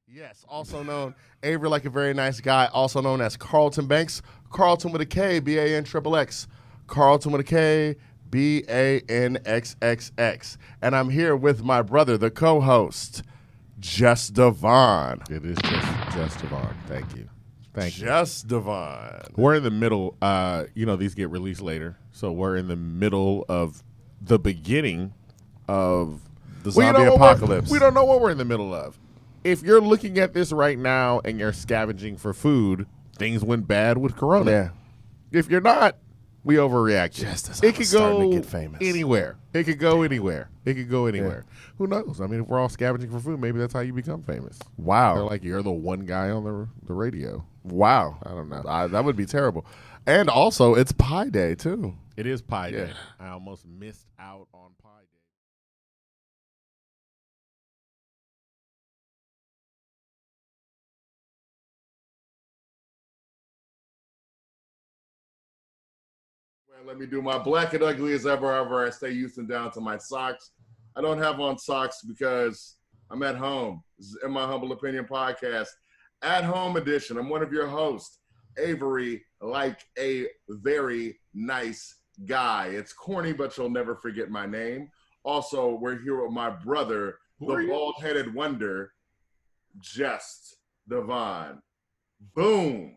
Yes, also known Avery like a very nice guy, also known as Carlton Banks. Carlton with a K, BANXXX. Carlton with a K, BANXXX. And I'm here with my brother, the co-host, Just Devon. It is just Devon. Thank you. Thank you. Just Devon. We're in the middle. These get released later, so we're in the middle of the beginning of the zombie apocalypse. We don't know what we're in the middle of. If you're looking at this right now and you're scavenging for food, things went bad with Corona. Yeah. If you're not, we overreact. Just as it could go to get famous. anywhere. It could go anywhere. It could go anywhere. Yeah. Who knows? I mean, if we're all scavenging for food, maybe that's how you become famous. Wow. They're like, you're the one guy on the radio. Wow. I don't know. That would be terrible. And also, it's Pie Day, too. It is Pie Day. I almost missed out on Pie Day. Let me do my black and ugly as ever. I stay Houston down to my socks. I don't have on socks because I'm at home. This is In My Humble Opinion podcast, at home edition. I'm one of your hosts, Avery, like a very nice guy. It's corny, but you'll never forget my name. Also, we're here with my brother, the bald-headed wonder, Just Devon. Boom.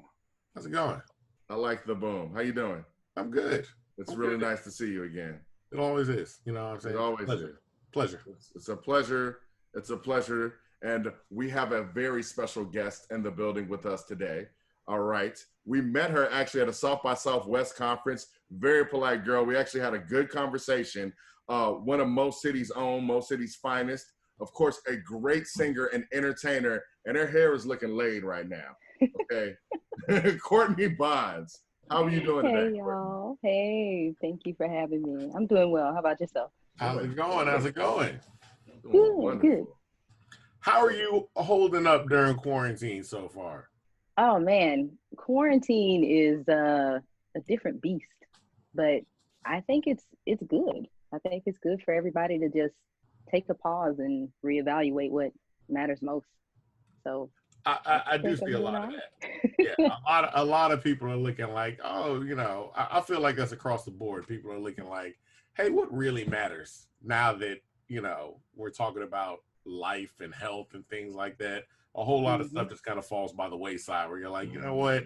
How's it going? I like the boom. How you doing? I'm good. It's really nice to see you again. It always is. You know what I'm saying? It always is. Pleasure. It's a pleasure. It's a pleasure. And we have a very special guest in the building with us today. All right. We met her actually at a South by Southwest conference. Very polite girl. We actually had a good conversation. One of Mo City's own, Mo City's finest. Of course, a great singer and entertainer. And her hair is looking laid right now. Okay. Courtney Bonds. How are you doing today? Hey, y'all. Hey, thank you for having me. I'm doing well. How about yourself? How's it going? Good. How are you holding up during quarantine so far? Oh, man. Quarantine is a different beast, but I think it's good. I think it's good for everybody to just take a pause and reevaluate what matters most. So I do see a lot of that. Yeah, a lot of people are looking like, oh, I feel like that's across the board. People are looking like, hey, what really matters now that, we're talking about life and health and things like that. A whole lot of stuff just kind of falls by the wayside where you're like, you know what?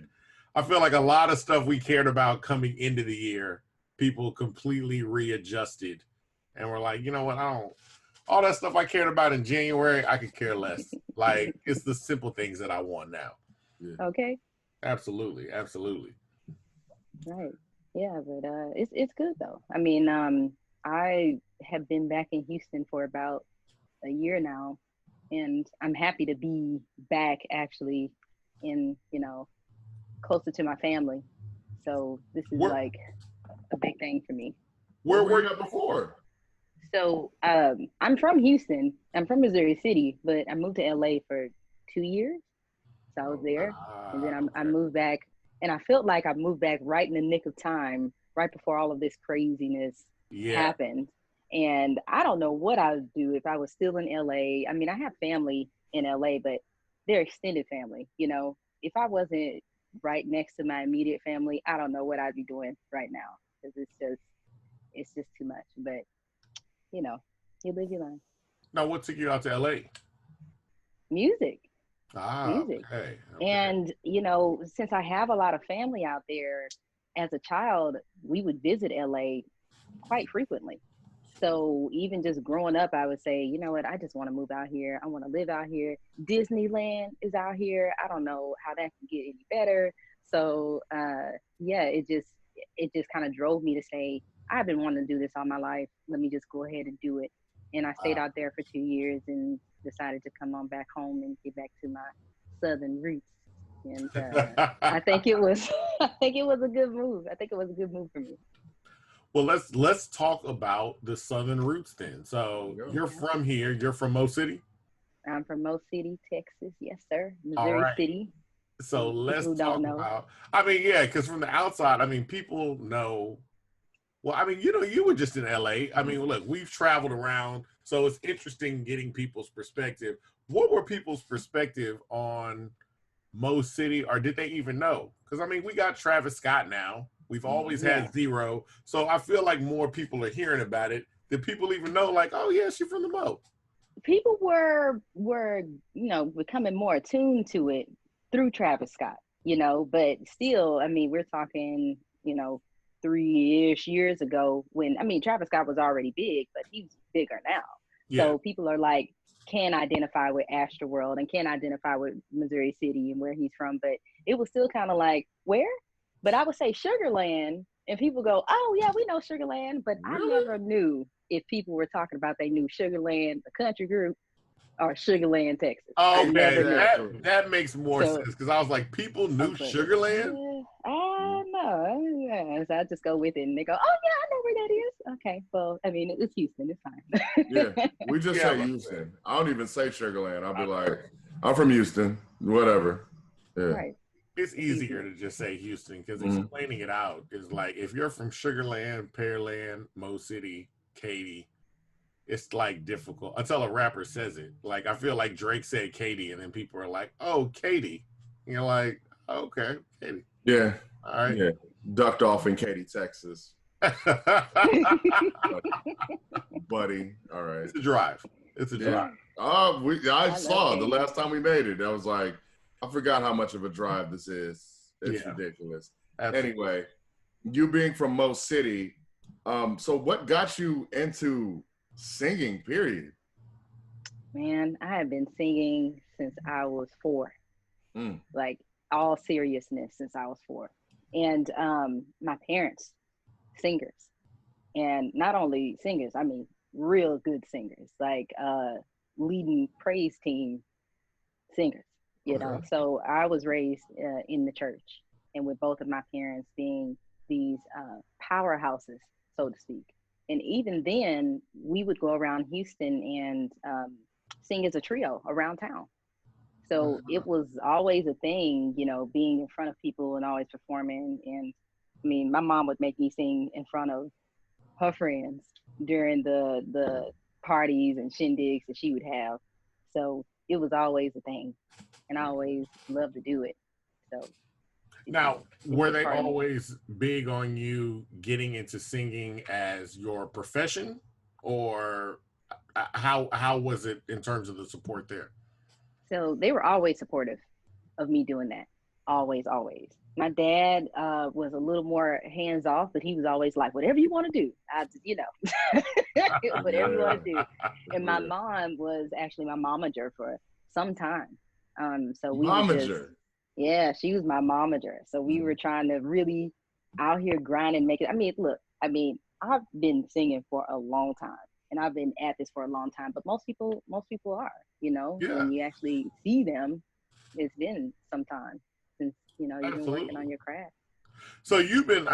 I feel like a lot of stuff we cared about coming into the year, people completely readjusted. And we're like, you know what? All that stuff I cared about in January, I could care less. Like, it's the simple things that I want now. Yeah. Okay. Absolutely. Right. Yeah, but it's good though. I mean, I have been back in Houston for about a year now, and I'm happy to be back actually in, closer to my family. So this is like a big thing for me. Where were you at before? So I'm from Houston. I'm from Missouri City, but I moved to LA for 2 years. So I was there, and then I moved back, and I felt like I moved back right in the nick of time, right before all of this craziness happened. And I don't know what I would do if I was still in LA. I mean, I have family in LA, but they're extended family. If I wasn't right next to my immediate family, I don't know what I'd be doing right now, because it's just too much. But you live your life. Now, what took you out to LA? Music. Music. Okay. And, since I have a lot of family out there, as a child, we would visit LA quite frequently. So even just growing up, I would say, you know what, I just want to move out here. I want to live out here. Disneyland is out here. I don't know how that can get any better. So, it just kind of drove me to say, I've been wanting to do this all my life. Let me just go ahead and do it. And I stayed out there for 2 years and decided to come on back home and get back to my Southern roots. And I think it was a good move. I think it was a good move for me. Well, let's talk about the Southern roots then. So you're from here. You're from Mo City? I'm from Mo City, Texas. Yes, sir. Missouri City. So let's talk about, because from the outside, people know Well, I mean, you were just in LA. I mean, look, we've traveled around, so it's interesting getting people's perspective. What were people's perspective on Mo City, or did they even know? Because I mean, we got Travis Scott now. We've always had Zero, so I feel like more people are hearing about it. Did people even know, like, oh yeah, she's from the Mo? People were becoming more attuned to it through Travis Scott, but still, I mean, we're talking, 3-ish years ago when, I mean, Travis Scott was already big, but he's bigger now. Yeah. So people are like, can identify with Astroworld and can identify with Missouri City and where he's from, but it was still kind of like, where? But I would say Sugarland, and people go, oh yeah, we know Sugarland, but Really? I never knew if people were talking about they knew Sugarland, the country group, or Sugarland, Texas. Oh, I never knew. that makes more sense, because I was like, people knew Sugarland? I know. Yeah. So I just go with it, and they go, oh yeah, I know where that is. Okay, well, I mean, it's Houston, it's fine. Yeah, we just say Houston. I don't even say Sugarland. I'll be like, I'm from Houston, whatever. Yeah. Right. It's easier to just say Houston, because explaining it out is like, if you're from Sugarland, Pearland, Mo City, Katy, it's like difficult until a rapper says it. Like, I feel like Drake said Katy, and then people are like, oh, Katy. And you're like, okay, Katy. Yeah. All right. Yeah. Ducked off in Katy, Texas. Buddy. All right. It's a drive. It's a drive. I saw the last time we made it. I was like, I forgot how much of a drive this is. It's ridiculous. Absolutely. Anyway, you being from Mo City, so what got you into singing, period? Man, I have been singing since I was 4. Like, all seriousness, since I was 4. And my parents, singers. And not only singers, I mean, real good singers, like leading praise team singers, So I was raised in the church, and with both of my parents being these powerhouses, so to speak. And even then, we would go around Houston and sing as a trio around town. So it was always a thing, being in front of people and always performing. And I mean, my mom would make me sing in front of her friends during the parties and shindigs that she would have. So it was always a thing, and I always loved to do it. So now, were they always big on you getting into singing as your profession, or how was it in terms of the support there? So they were always supportive of me doing that. Always, always. My dad was a little more hands off, but he was always like, whatever you want to do, whatever you want to do. And my mom was actually my momager for some time. So we momager. She was my momager. So we were trying to really out here grind and make it. I mean, look, I've been singing for a long time, and I've been at this for a long time, but most people are, when you actually see them, it's been some time since, you've been working on your craft. So you've been,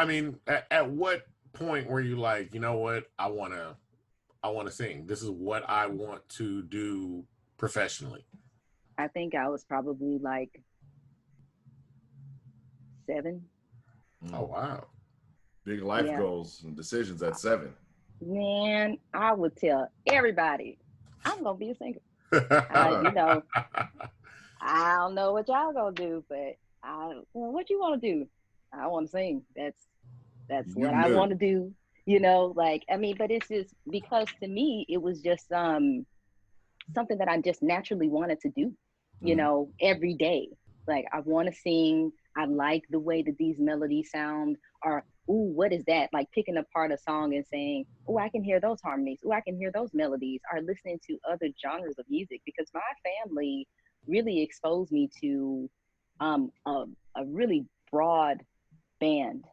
at what point were you like, you know what, I want to sing. This is what I want to do professionally. I think I was probably like 7. Oh, wow. Big life goals and decisions at 7. Man, I would tell everybody, I'm going to be a singer. I don't know what y'all going to do, but what you want to do? I want to sing. That's what I want to do. But it's just because to me, it was just something that I just naturally wanted to do, every day. Like, I want to sing. I like the way that these melodies sound, or, ooh, what is that? Like picking apart a song and saying, oh, I can hear those harmonies. Oh, I can hear those melodies, or listening to other genres of music, because my family really exposed me to a really broad band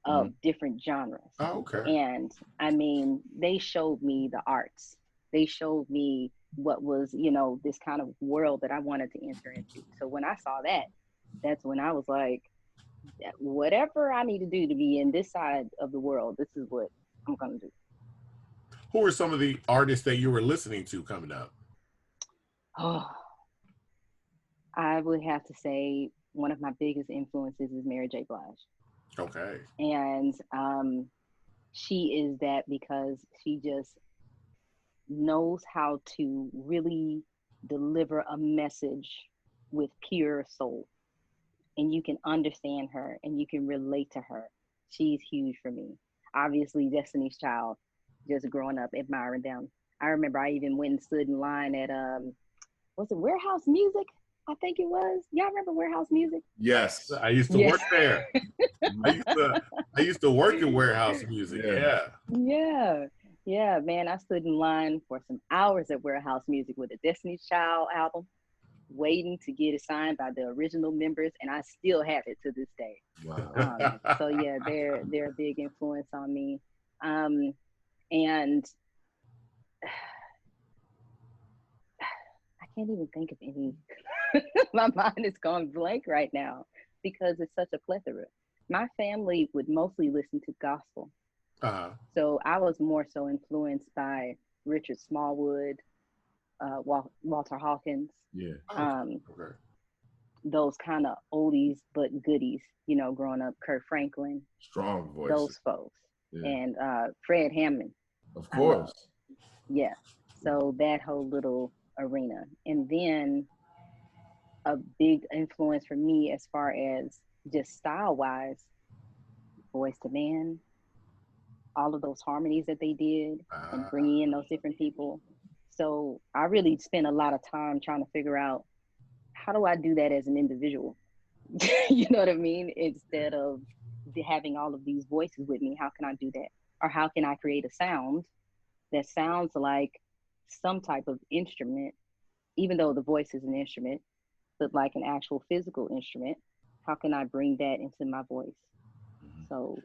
of different genres. Oh, okay. And they showed me the arts. They showed me what was, this kind of world that I wanted to enter into. So when I saw that, that's when I was like, whatever I need to do to be in this side of the world, this is what I'm going to do. Who are some of the artists that you were listening to coming up? Oh, I would have to say one of my biggest influences is Mary J. Blige. Okay. And she is that because she just knows how to really deliver a message with pure soul, and you can understand her and you can relate to her. She's huge for me. Obviously, Destiny's Child, just growing up admiring them. I remember I even went and stood in line at was it Warehouse Music? I think it was. Y'all remember Warehouse Music? Yes. I used to work there. I used to work in Warehouse Music. Yeah. Yeah. Yeah, man. I stood in line for some hours at Warehouse Music with a Destiny's Child album, waiting to get it signed by the original members, and I still have it to this day. Wow. So yeah, they're a big influence on me. And I can't even think of any. My mind is going blank right now because it's such a plethora. My family would mostly listen to gospel. So I was more so influenced by Richard Smallwood, Walter Hawkins, Okay. those kind of oldies but goodies, you know, growing up, Kurt Franklin, Strong voice. those folks, Yeah. and Fred Hammond. Of course. Yeah. So that whole little arena. And then a big influence for me as far as just style wise, Boys to Men, all of those harmonies that they did and bringing in those different people. So I really spent a lot of time trying to figure out, how do I do that as an individual? You know what I mean? Instead of having all of these voices with me, how can I do that? Or how can I create a sound that sounds like some type of instrument, even though the voice is an instrument, but like an actual physical instrument? How can I bring that into my voice? So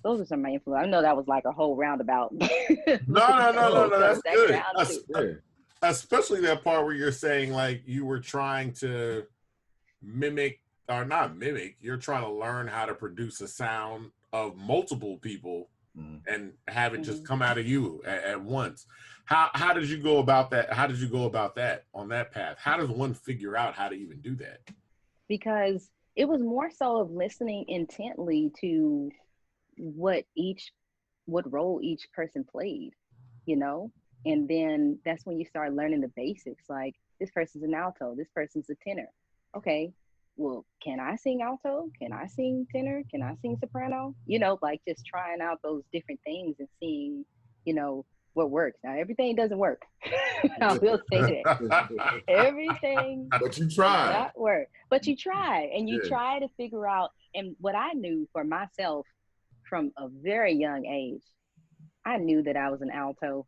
those are some of my influence. I know that was like a whole roundabout. No. That's good. Yeah. Especially that part where you're saying like you were trying to mimic, or not mimic, you're trying to learn how to produce a sound of multiple people and have it just come out of you at once. How did you go about that? How did you go about that on that path? How does one figure out how to even do that? Because it was more so of listening intently to what role each person played, you know? And then that's when you start learning the basics, like this person's an alto, this person's a tenor. Okay, well, can I sing alto? Can I sing tenor? Can I sing soprano? You know, like just trying out those different things and seeing, you know, what works. Now, everything doesn't work. I will say that. Everything But you try. does not work. But you try, and you try to figure out. And what I knew for myself from a very young age, I knew that I was an alto,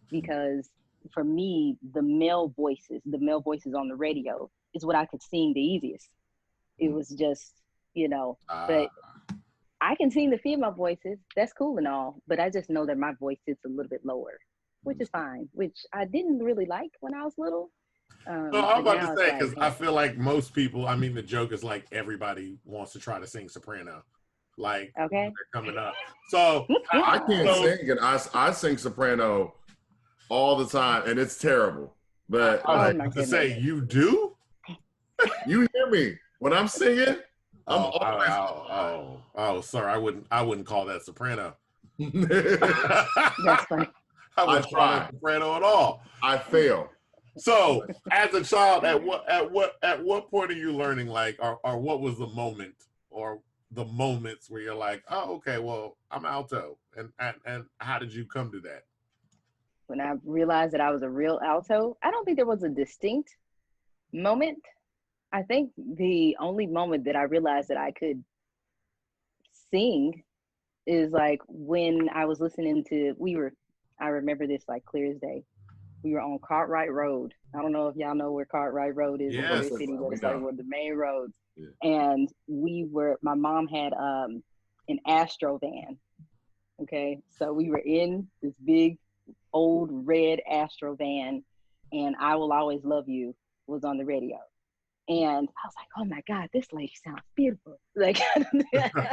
because for me, the male voices on the radio is what I could sing the easiest. It was just, you know, but I can sing the female voices. That's cool and all, but I just know that my voice sits a little bit lower, which is fine, which I didn't really like when I was little. So I'm about to say, because I feel like most people, I mean, the joke is like everybody wants to try to sing soprano. Like, they're coming up. So I can't sing, and I sing soprano all the time, and it's terrible. But I was to say, you do? You hear me when I'm singing? I'm always. Oh, sir, I wouldn't call that soprano. That's funny. I wouldn't call that soprano at all. I fail. So, as a child, at what point are you learning, like, or what was the moment, or the moments where you're like, oh, okay, well, I'm alto, and how did you come to that? When I realized that I was a real alto, I don't think there was a distinct moment. I think the only moment that I realized that I could sing is like when I was listening to, I remember this like clear as day. We were on Cartwright Road. I don't know if y'all know where Cartwright Road is in Bowie City, but it's like one of the main roads. Yeah. And my mom had an Astro van. Okay. So we were in this big old red Astro van, and I Will Always Love You was on the radio. And I was like, oh my God, this lady sounds beautiful. Like, I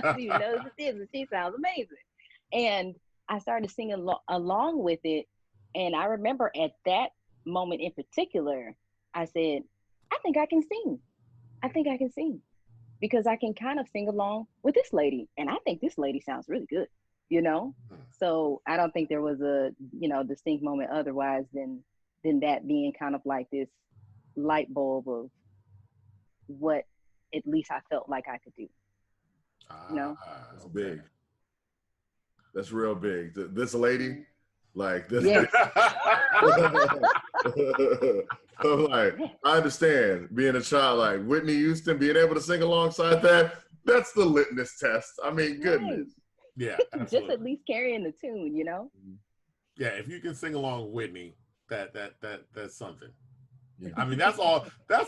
don't even know who this is, but she sounds amazing. And I started singing along with it. And I remember at that moment in particular, I said, I think I can sing. I think I can sing, because I can kind of sing along with this lady. And I think this lady sounds really good. you know? So I don't think there was a, distinct moment otherwise than that being kind of like this light bulb of what at least I felt like I could do. That's big. That's real big. This lady, like this. Yes. I'm like, I understand being a child like Whitney Houston, being able to sing alongside that. That's the litmus test. I mean, goodness. Yeah, just at least carrying the tune, Yeah, if you can sing along with Whitney, that's something. Yeah. I mean, that's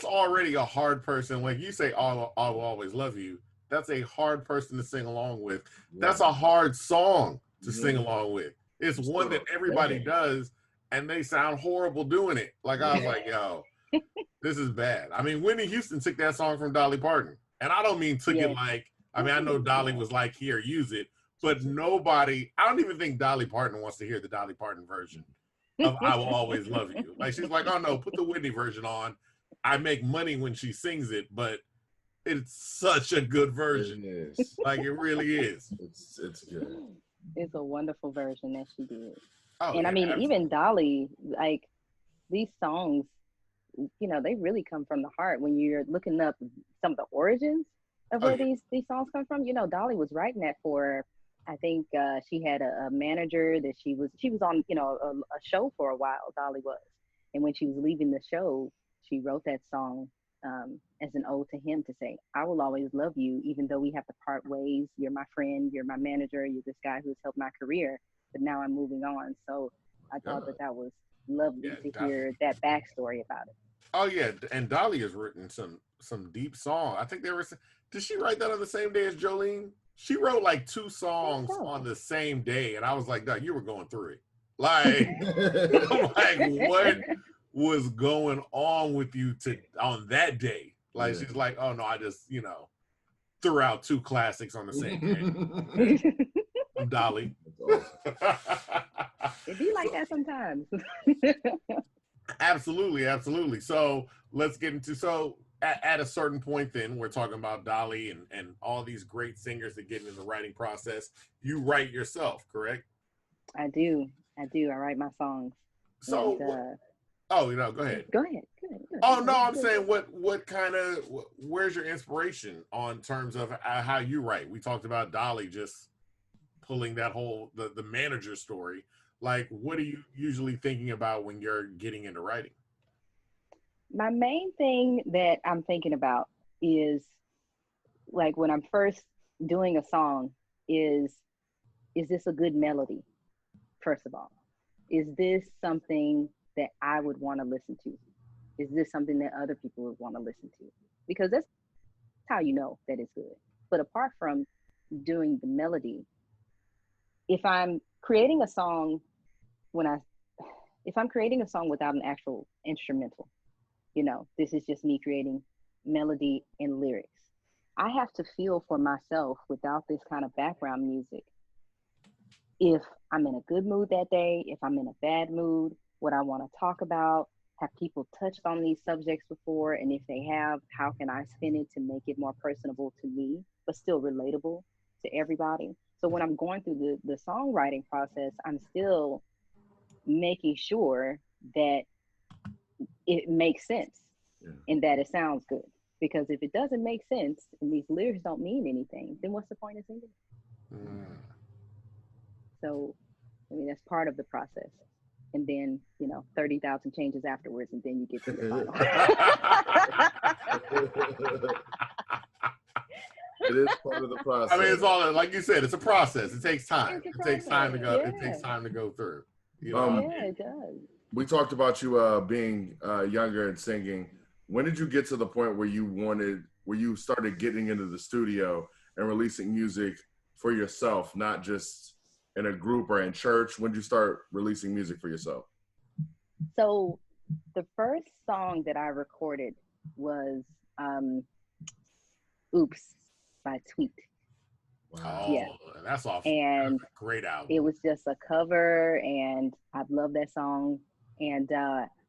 already a hard person. Like you say, I will always love you. That's a hard person to sing along with. Yeah. That's a hard song to sing along with. It's one that everybody does, and they sound horrible doing it. Like I was like, yo, this is bad. I mean, Whitney Houston took that song from Dolly Parton, and I don't mean took it like. I mean, I know Dolly was like, here, use it, but nobody. I don't even think Dolly Parton wants to hear the Dolly Parton version of I Will Always Love You. Like, she's like, oh no, put the Whitney version on. I make money when she sings it, but it's such a good version. It is. Like, it really is. It's good. It's a wonderful version that she did. Oh, and I mean, absolutely. Even Dolly, like, these songs, they really come from the heart. When you're looking up some of the origins of where these songs come from, Dolly was writing that for, I think she had a manager that she was on, a show for a while, Dolly was. And when she was leaving the show, she wrote that song as an ode to him, to say, I will always love you, even though we have to part ways. You're my friend, you're my manager, you're this guy who's helped my career, but now I'm moving on. So I thought that was lovely to hear that backstory about it. Oh yeah, and Dolly has written some deep song. I think did she write that on the same day as Jolene? She wrote like 2 songs on the same day, and I was like, "Doug, you were going through it." Like, I'm like, what was going on with you on that day? Like, she's like, "Oh no, I just threw out 2 classics on the same day." I'm Dolly. It be like that sometimes. Absolutely. So let's get into at a certain point, then we're talking about Dolly and all these great singers that get into the writing process. You write yourself, correct? I do. I write my songs. So, go ahead. Go ahead. Oh no, I'm saying what kind of where's your inspiration on terms of how you write? We talked about Dolly just pulling that whole the manager story. Like, what are you usually thinking about when you're getting into writing? My main thing that I'm thinking about is, like, when I'm first doing a song, is this a good melody? First of all, is this something that I would want to listen to? Is this something that other people would want to listen to? Because that's how you know that it's good. But apart from doing the melody, if I'm creating a song without an actual instrumental, this is just me creating melody and lyrics. I have to feel for myself, without this kind of background music, if I'm in a good mood that day, if I'm in a bad mood, what I want to talk about, have people touched on these subjects before? And if they have, how can I spin it to make it more personable to me, but still relatable to everybody? So when I'm going through the songwriting process, I'm still making sure that it makes sense and that it sounds good. Because if it doesn't make sense and these lyrics don't mean anything, then what's the point of singing? So, I mean, that's part of the process. And then, 30,000 changes afterwards, and then you get to the final. It is part of the process. I mean, it's all, like you said, it's a process. It takes time. It takes time to go. Yeah. It takes time to go through. Yeah, it does. We talked about you being younger and singing. When did you get to the point where you started getting into the studio and releasing music for yourself, not just in a group or in church? When did you start releasing music for yourself? So the first song that I recorded was Oops by Tweet. Wow. Yeah. That's awesome. And that's a great album. It was just a cover, and I love that song. And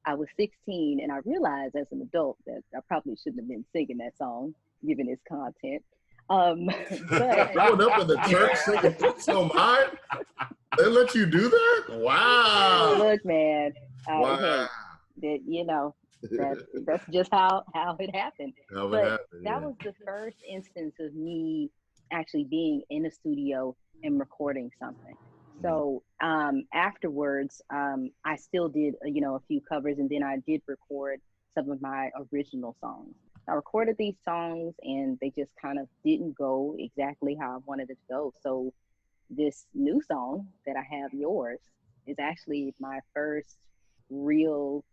I was 16, and I realized as an adult that I probably shouldn't have been singing that song, given its content. But Growing up in the church singing "It's So Mine," they let you do that? Wow. look, man, Wow. hey, that's just how it happened. How it But happened, that yeah. was the first instance of me actually being in a studio and recording something. So afterwards, I still did a few covers, and then I did record some of my original songs. I recorded these songs, and they just kind of didn't go exactly how I wanted it to go. So this new song that I have, Yours, is actually my first real,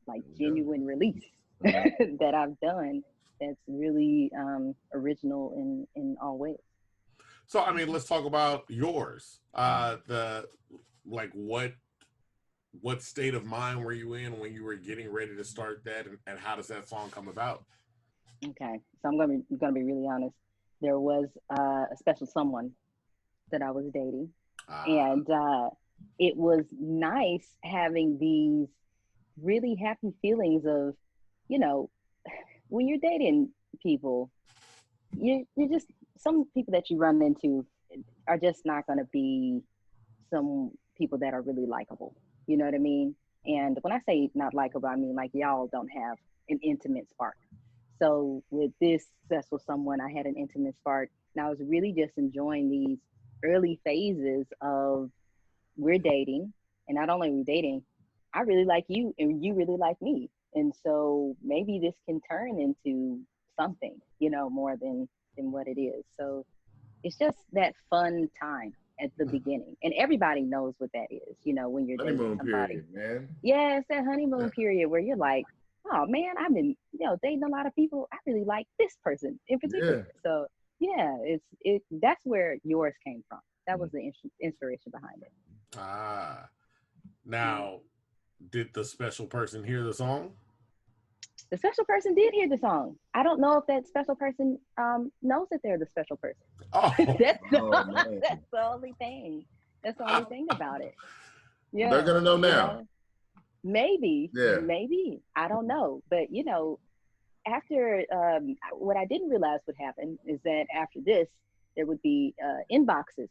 like genuine release that I've done that's really original in all ways. So, I mean, let's talk about Yours. What state of mind were you in when you were getting ready to start that, and how does that song come about? Okay, so I'm gonna be really honest. There was a special someone that I was dating, and it was nice having these really happy feelings of, when you're dating people, you're just, some people that you run into are just not going to be some people that are really likable. You know what I mean? And when I say not likable, I mean like y'all don't have an intimate spark. So with this special someone, I had an intimate spark, and I was really just enjoying these early phases of, we're dating, and not only are we dating, I really like you and you really like me. And so maybe this can turn into something, more than what it is. So it's just that fun time at the beginning. And everybody knows what that is, when you're dating Honeymoon somebody. period, man. Yeah, it's that honeymoon period where you're like, oh man, I've been, dating a lot of people. I really like this person in particular. Yeah. So yeah, that's where Yours came from. That was the inspiration behind it. Now, did the special person hear the song? The special person did hear the song. I don't know if that special person knows that they're the special person. Oh, that's the only thing. That's the only thing about it. Yeah, they're gonna know now. Maybe. Yeah. Maybe. I don't know. But after what I didn't realize would happen is that after this, there would be inboxes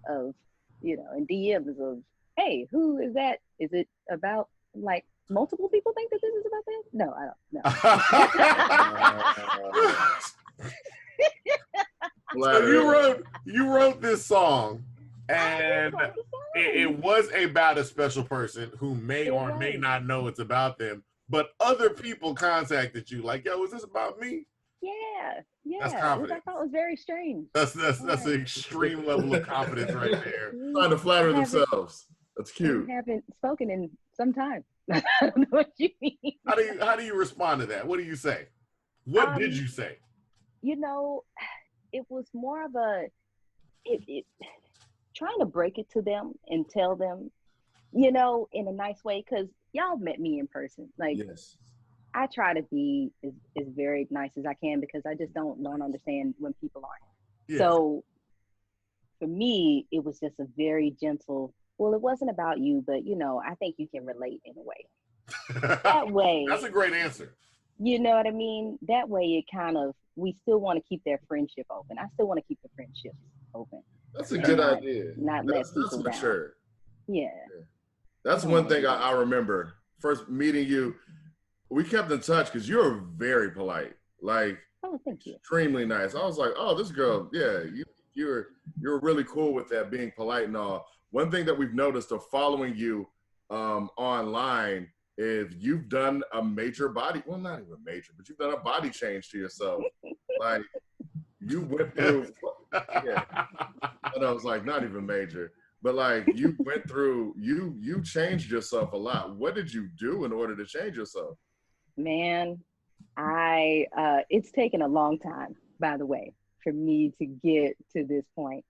of, and DMs of, hey, who is that? Is it about, like, multiple people think that this is about that? No, I don't know. So you wrote this song, and it was about a special person who may or may not know it's about them, but other people contacted you like, yo, is this about me? Yeah. That's confidence. Which I thought was very strange. That's an extreme level of confidence right there. Trying to flatter themselves. That's cute. I haven't spoken in some time. I don't know what you mean. How do you respond to that? What do you say? What did you say? It was more of it trying to break it to them and tell them, in a nice way, because y'all met me in person. Like, yes. I try to be as very nice as I can, because I just don't understand when people aren't. Yes. So for me, it was just a very gentle, well, it wasn't about you, but I think you can relate in a way. That way. That's a great answer. You know what I mean? That way it kind of, we still want to keep their friendship open. I still want to keep the friendships open. That's a good idea. Not let people down. Mature. Yeah. That's one thing I remember. First meeting you, we kept in touch because you're very polite. Like, oh, thank you. Extremely nice. I was like, oh, this girl, yeah, you're really cool with that, being polite and all. One thing that we've noticed of following you online, if you've done a major body, well, not even major, but you've done a body change to yourself. Like, you went through, yeah. And I was like, not even major, but like, you went through, you changed yourself a lot. What did you do in order to change yourself? Man, it's taken a long time, by the way, for me to get to this point.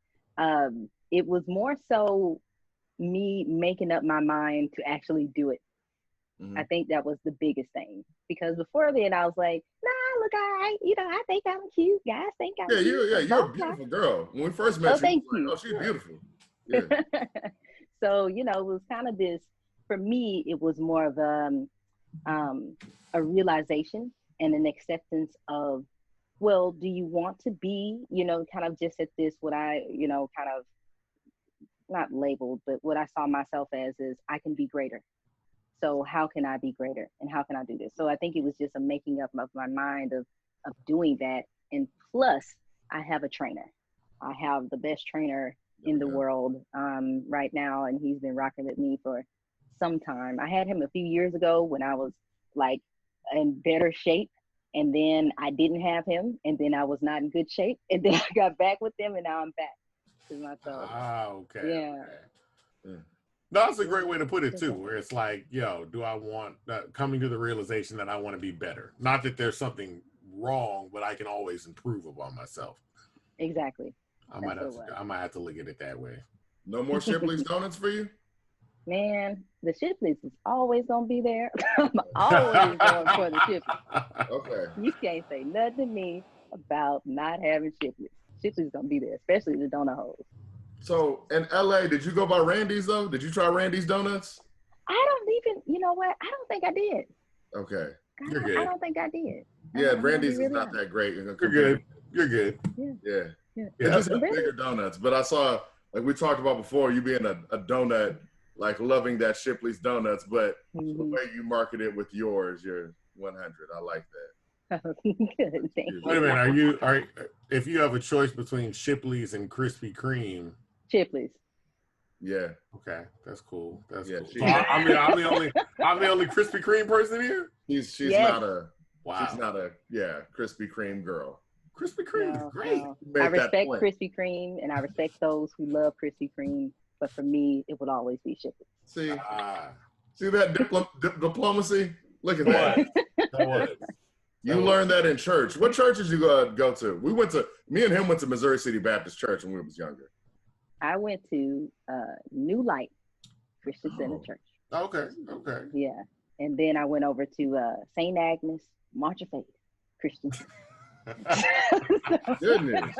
It was more so me making up my mind to actually do it. Mm-hmm. I think that was the biggest thing, because before then I was like, nah, look, all right, I think I'm cute. Guys think I'm cute. You're a beautiful girl. When we first met, thank you. Like, oh, she's beautiful. Yeah. So it was kind of this. For me, it was more of a realization and an acceptance of well, do you want to be, kind of just at this, what I, kind of not labeled, but what I saw myself as is I can be greater. So how can I be greater and how can I do this? So I think it was just a making up of my mind of doing that. And plus I have a trainer. I have the best trainer in the world right now, and he's been rocking with me for some time. I had him a few years ago when I was like in better shape, and then I didn't have him, and then I was not in good shape, and then I got back with him, and now I'm back to myself. Ah, okay. Yeah. Okay. No, that's a great way to put it too, where it's like, yo, do I want coming to the realization that I want to be better? Not that there's something wrong, but I can always improve upon myself. Exactly. I might have to look at it that way. No more Shipley's Donuts for you? Man, the Shipley's is always gonna be there. I'm always going for the Shipley's. Okay. You can't say nothing to me about not having Shipley's. Shipley's gonna be there, especially the donut holes. So in LA, did you go by Randy's though? Did you try Randy's Donuts? I don't even, you know what? I don't think I did. Okay. You're good. I don't think I did. Yeah, Randy's is not that great. You're good. You're good. Yeah. Yeah. It just has bigger donuts. But I saw, like we talked about before, you being a donut, like loving that Shipley's Donuts, but the way you market it with yours, you're 100. I like that. Good, thank you. Wait a minute. If you have a choice between Shipley's and Krispy Kreme? Shipley's. Yeah. Okay, that's cool. That's Yeah, cool. So I'm the only Krispy Kreme person here. She's Yes. not a. Wow. She's not a Krispy Kreme girl. Krispy Kreme is great. No. I respect Krispy Kreme, and I respect those who love Krispy Kreme. But for me, it would always be Shipley's. See that diplomacy? Look at that. That was. You learned that in church. What church did you go to? Me and him went to Missouri City Baptist Church when we was younger. I went to New Light Christian Center Church. Okay. Yeah. And then I went over to St. Agnes March of Faith Christian Center. Goodness.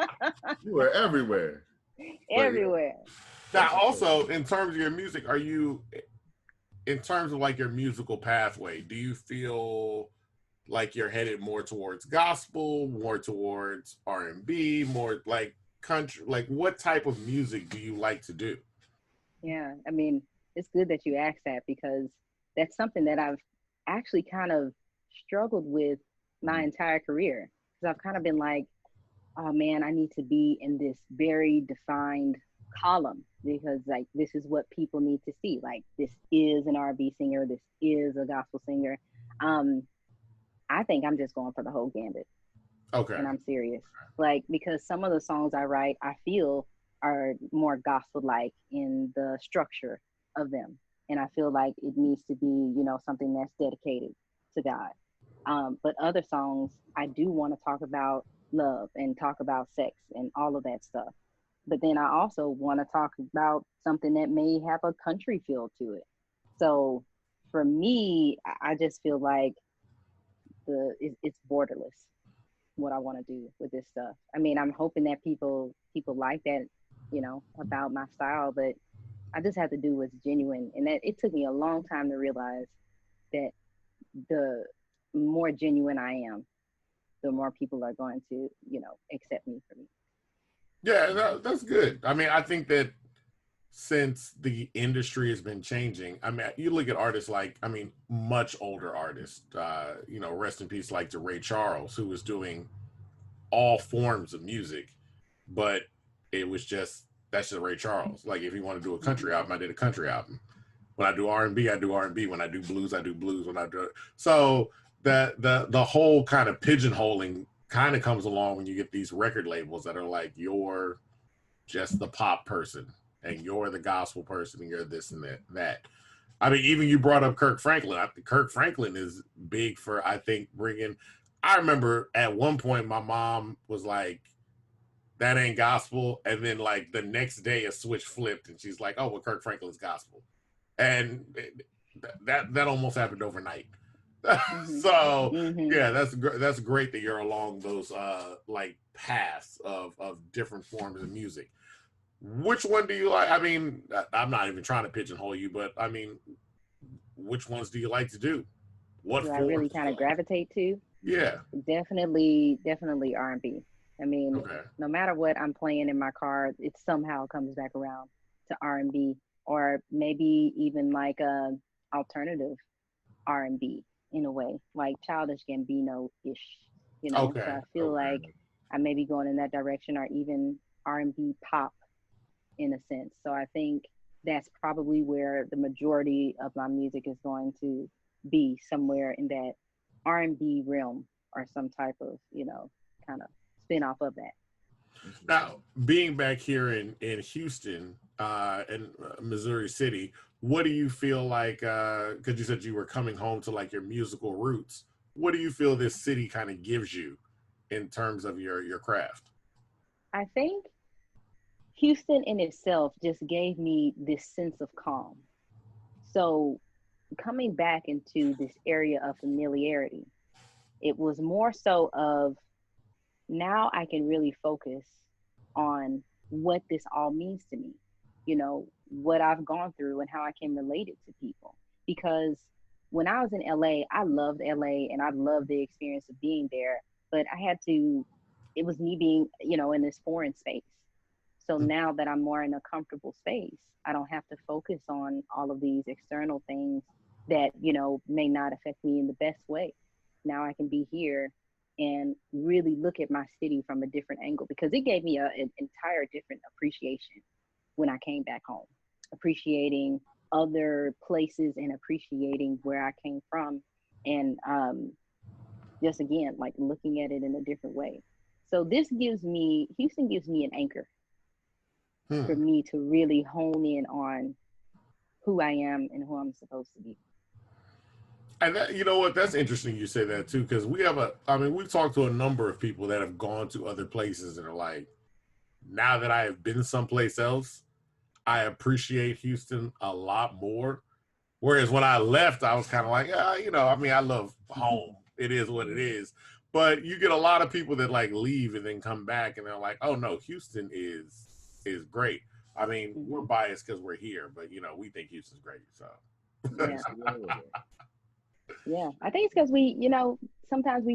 You were everywhere. Everywhere. Now, also, in terms of your music, in terms of like your musical pathway, do you feel like you're headed more towards gospel, more towards R&B, more like country? Like, what type of music do you like to do? Yeah, I mean, it's good that you asked that, because that's something that I've actually kind of struggled with my entire career. Because I've kind of been like, oh man, I need to be in this very defined column, because like this is what people need to see. Like, this is an R&B singer, this is a gospel singer. I think I'm just going for the whole gambit. Okay. And I'm serious. Like, because some of the songs I write, I feel are more gospel-like in the structure of them. And I feel like it needs to be, something that's dedicated to God. But other songs, I do want to talk about love and talk about sex and all of that stuff. But then I also want to talk about something that may have a country feel to it. So for me, I just feel like it's borderless what I want to do with this stuff. I mean, I'm hoping that people like that, about my style, but I just have to do what's genuine. And that it took me a long time to realize that the more genuine I am, the more people are going to, accept me for me. Yeah, that's good. I mean, I think that since the industry has been changing, I mean, you look at artists like, much older artists, rest in peace, like to Ray Charles, who was doing all forms of music, but it was that's just Ray Charles. Like, if you want to do a country album, I did a country album. When I do R&B, I do R&B. When I do blues, I do blues. So the whole kind of pigeonholing kind of comes along when you get these record labels that are like, you're just the pop person, and you're the gospel person, and you're this and that. I mean, even you brought up Kirk Franklin. Kirk Franklin is big for, I think, bringing. I remember at one point my mom was like, that ain't gospel. And then like the next day a switch flipped and she's like, oh, well, Kirk Franklin's gospel. And that almost happened overnight. So yeah, that's great that you're along those like paths of different forms of music. Which one do you like? I mean, I'm not even trying to pigeonhole you, but I mean, which ones do you like to do? What do I really kind of gravitate to? Yeah. Definitely R&B. I mean, Okay. no matter what I'm playing in my car, it somehow comes back around to R&B, or maybe even like a alternative R&B in a way, like Childish Gambino-ish, you know. So Okay. I feel Okay. like I may be going in that direction, or even R&B pop in a sense. So I think that's probably where the majority of my music is going to be, somewhere in that R&B realm, or some type of, kind of spin off of that. Now, being back here in Houston, in Missouri City, what do you feel like? Because you said you were coming home to like your musical roots. What do you feel this city kind of gives you in terms of your craft? I think Houston in itself just gave me this sense of calm. So coming back into this area of familiarity, it was more so of, now I can really focus on what this all means to me, what I've gone through and how I can relate it to people. Because when I was in LA, I loved LA and I loved the experience of being there, but it was me being, in this foreign space. So now that I'm more in a comfortable space, I don't have to focus on all of these external things that, may not affect me in the best way. Now I can be here and really look at my city from a different angle, because it gave me an entire different appreciation when I came back home, appreciating other places and appreciating where I came from. And just again, like looking at it in a different way. So Houston gives me an anchor for me to really hone in on who I am and who I'm supposed to be. And that, you know what? That's interesting you say that too, because we've talked to a number of people that have gone to other places and are like, now that I have been someplace else, I appreciate Houston a lot more. Whereas when I left, I was kind of like, I love home. It is what it is. But you get a lot of people that like leave and then come back and they're like, oh no, Houston is great. I mean, we're biased because we're here, but we think Houston's great. So yeah. Yeah, I think it's because sometimes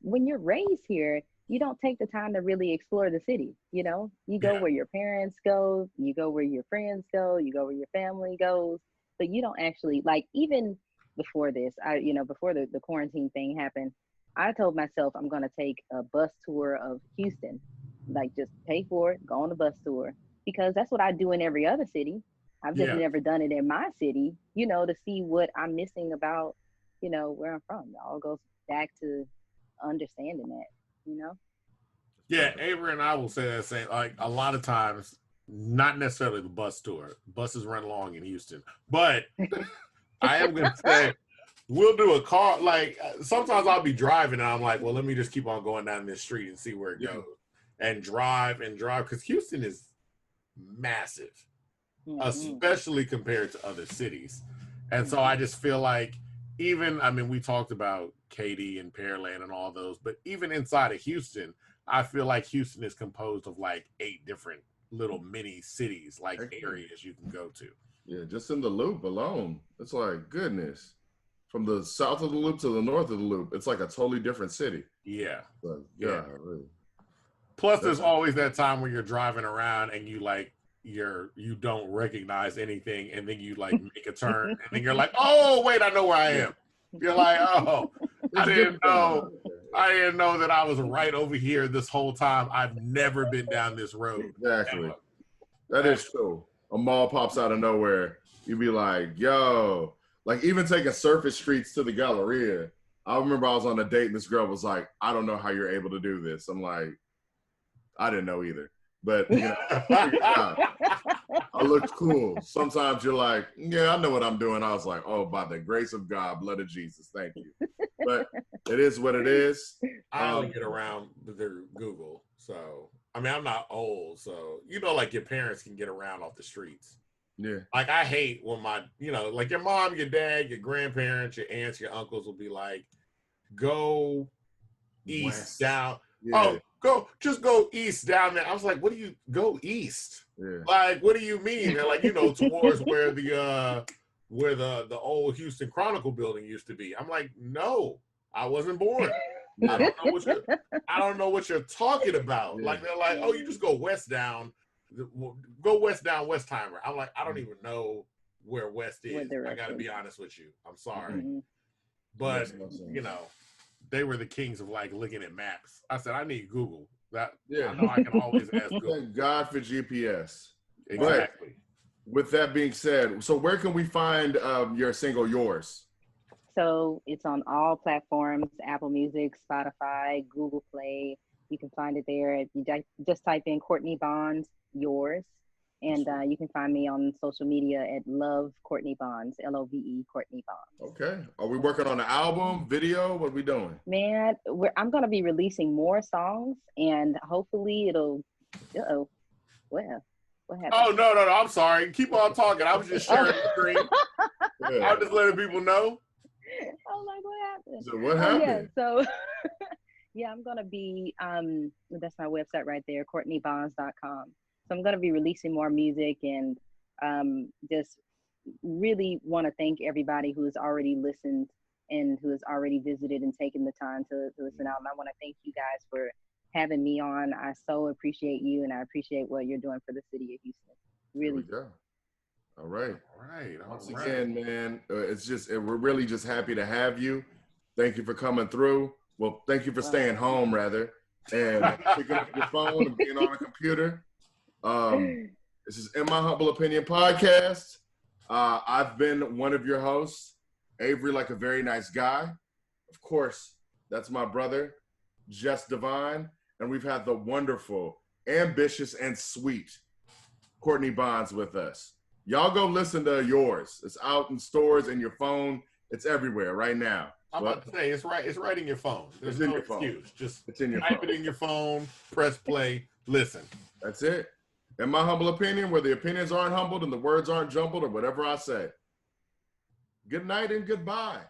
when you're raised here, you don't take the time to really explore the city. You go where your parents go, you go where your friends go, you go where your family goes, but you don't actually, like, even before this, before the quarantine thing happened, I told myself I'm going to take a bus tour of Houston, like just pay for it, go on a bus tour, because that's what I do in every other city. I've just never done it in my city, to see what I'm missing about where I'm from. It all goes back to understanding that. Yeah, Avery and I will say that same. Like a lot of times, not necessarily the bus tour. Buses run long in Houston, but I am going to say we'll do a car. Like sometimes I'll be driving and I'm like, well, let me just keep on going down this street and see where it goes, and drive because Houston is massive, especially compared to other cities, and so I just feel like. We talked about Katy and Pearland and all those, but even inside of Houston, I feel like Houston is composed of like 8 different little mini cities, like areas you can go to. Yeah, just in the Loop alone, it's like, goodness. From the south of the Loop to the north of the Loop, it's like a totally different city. Yeah. But, yeah. Really. Plus, there's always that time where you're driving around and you don't recognize anything, and then you like make a turn, and then you're like, oh wait, I know where I am. You're like, oh, I didn't know that I was right over here this whole time. I've never been down this road. Exactly. That is true. A mall pops out of nowhere. You'd be like, yo, like even taking surface streets to the Galleria. I remember I was on a date and this girl was like, I don't know how you're able to do this. I'm like, I didn't know either. But I looked cool. Sometimes you're like, yeah, I know what I'm doing. I was like, oh, by the grace of God, blood of Jesus, thank you. But it is what it is. I only get around through Google. So, I'm not old. So, like your parents can get around off the streets. Yeah. Like I hate when like your mom, your dad, your grandparents, your aunts, your uncles will be like, go east, down. Yeah. Oh, just go east down there. I was like, what do you go east? Yeah. Like, what do you mean? They're like, towards where the old Houston Chronicle building used to be. I'm like, no, I wasn't born. I don't know what you're talking about. Yeah. Like they're like, oh, you just go west down, Westheimer. I'm like, I don't even know where west is. I got to be honest with you. I'm sorry, but you know, they were the kings of like looking at maps. I said, I need Google. That I know I can always ask Google. Thank God for GPS. Exactly. But with that being said, so where can we find your single, Yours? So it's on all platforms: Apple Music, Spotify, Google Play. You can find it there. If you just type in Courtney Bonds, Yours, and you can find me on social media at Love Courtney Bonds, LOVE Courtney Bonds. Okay. Are we working on an album, video? What are we doing? Man, I'm gonna be releasing more songs, and hopefully it'll. Well, what happened? Oh no! I'm sorry. Keep on talking. I was just sharing the screen. Yeah. I was just letting people know. I'm like, what happened? So what happened? So yeah, I'm gonna be that's my website right there, CourtneyBonds.com. So I'm gonna be releasing more music, and just really want to thank everybody who has already listened and who has already visited and taken the time to listen out. And I want to thank you guys for having me on. I so appreciate you, and I appreciate what you're doing for the city of Houston. Really. There we go. All right. Once Again, man, we're really just happy to have you. Thank you for coming through. Well, thank you for staying home, rather, and picking up your phone and being on a computer. This is In My Humble Opinion podcast. I've been one of your hosts, Avery, like a very nice guy. Of course, that's my brother, Just Divine, and we've had the wonderful, ambitious, and sweet Courtney Bonds with us. Y'all go listen to Yours. It's out in stores, in your phone. It's everywhere right now. I'm about to say it's right in your phone. There's in no your phone. excuse. Just It's in your type phone. it in your phone, press play, listen. That's it. In my humble opinion, where the opinions aren't humbled and the words aren't jumbled or whatever I say. Good night and goodbye.